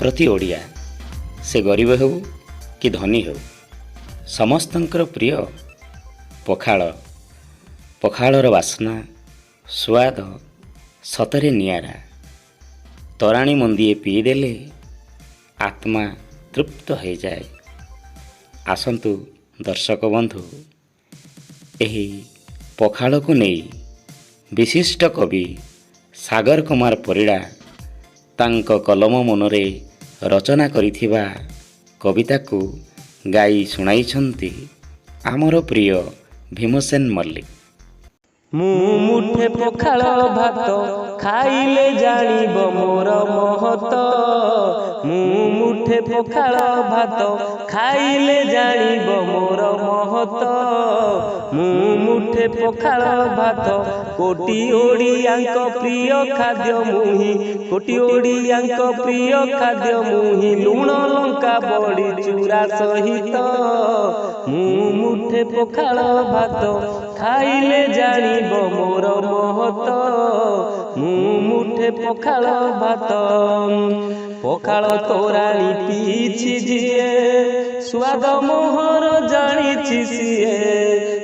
प्रति ओडिया से गरीब हो कि धनी हो समस्तंकर प्रिय पखाल। पखालर बास्ना स्वाद सतरे नियारा। तोराणी मुंदिए पीदेले आत्मा तृप्त हो जाए। आसंतु दर्शक बंधु एही पखाल को नहीं विशिष्ट कवि सागर कुमार परिड़ा तांको कलम मनरे रचना करिथिबा कविता को गाई सुनाइछंती आमर प्रिय भीमसेन मल्लिक। मुठे पखाल भात खाइले जानिब मोर महत। मुठे पखाल भात खाइले जानिब मोर महत। मुठे पखाल भात कोटी ओडियांक प्रिय खाद्य मुही। कोटी ओडियांक प्रिय खाद्य मुही लुण लंका बड़ी चूरा सहित। मुठे पखाल भात खाइले जानिब मोर महत। मुठे पखाल भात पखाल तोराणी पीछि जिए स्वाद मोहर जानिछि सिए।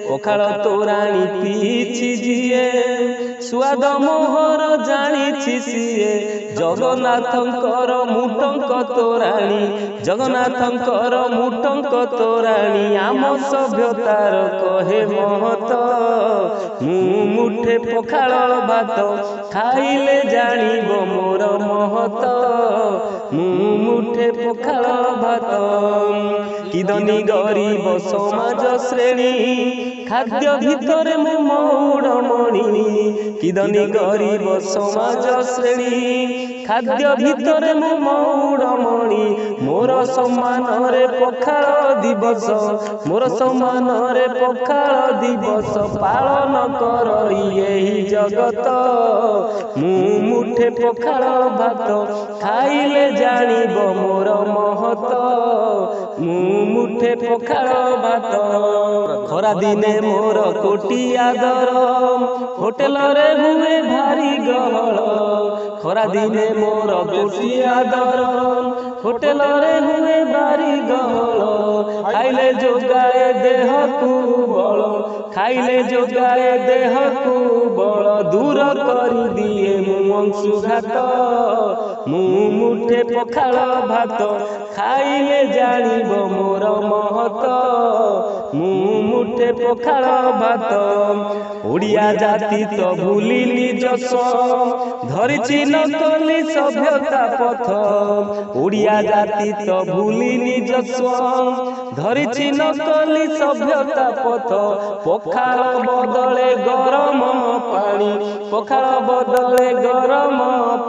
पखाल तोराणी पीछि जिए स्वाद मोहर जानिछि सिए। जगन्नाथंकर मुटंक तोराणी जगन्नाथंकर मुटंक तोराणी आम सभ्यतार कहे महत। मुठे पखाल भात खाइले जानिब मोर महत। मुठे पखाल भात कि धनी गरीब समाज श्रेणी खाद्य भितरे मो मौड़मणि। कि धनी गरीब समाज श्रेणी खाद्य भितरे मो मौड़मणि। मोर सम्मान रे पखाल दिवस मोर सम्मान रे पखाल दिवस पालन करई एही जगत। मुठे पखाल भात खाइले जानिब मोर महत। मुठे पखाल भात खरा दिने मोर कोटी आदर होटेल रे हुए भारी गहळ। खरा दिने मोर कोटी आदर होटेल रे हुए भारी गहळ। खाइले जोगाए देह को बल खाइले जोगाए देह को बल दूर करी दिए मुंसुघात। मुठे पखाल भात खाइले जानिब मोर महत। मुठे पखाल भात ओडिया जाति तो भूली निज स्व धरिछि नकली सभ्यता पथ। ओडिया जाति तो भूली निज स्व धरिछि नकली सभ्यता पथ। पखाल बदले गरम पानी पखाल बदले गरम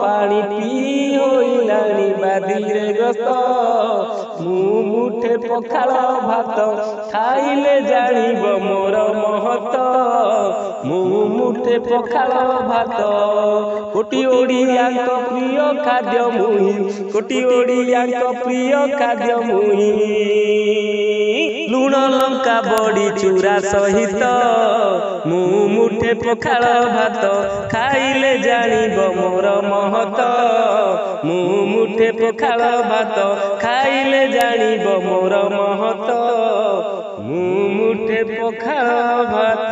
पानी पी होइलानी बादिरे ग्रस्त। मुठे पखाल भात खाइले जानिब मोर महत। मुठे पखाल भात कोटी ओडियांक प्रिय खाद्य मुही। कोटी ओडियांक प्रिय खाद्य मुही लुण लंका बड़ी चूरा सहित। मुठे पखाल भात खाइले जानिब मोर महत। मुठे पखाल भात खाइले जानिब मोर महत। मुठे पखाल भात।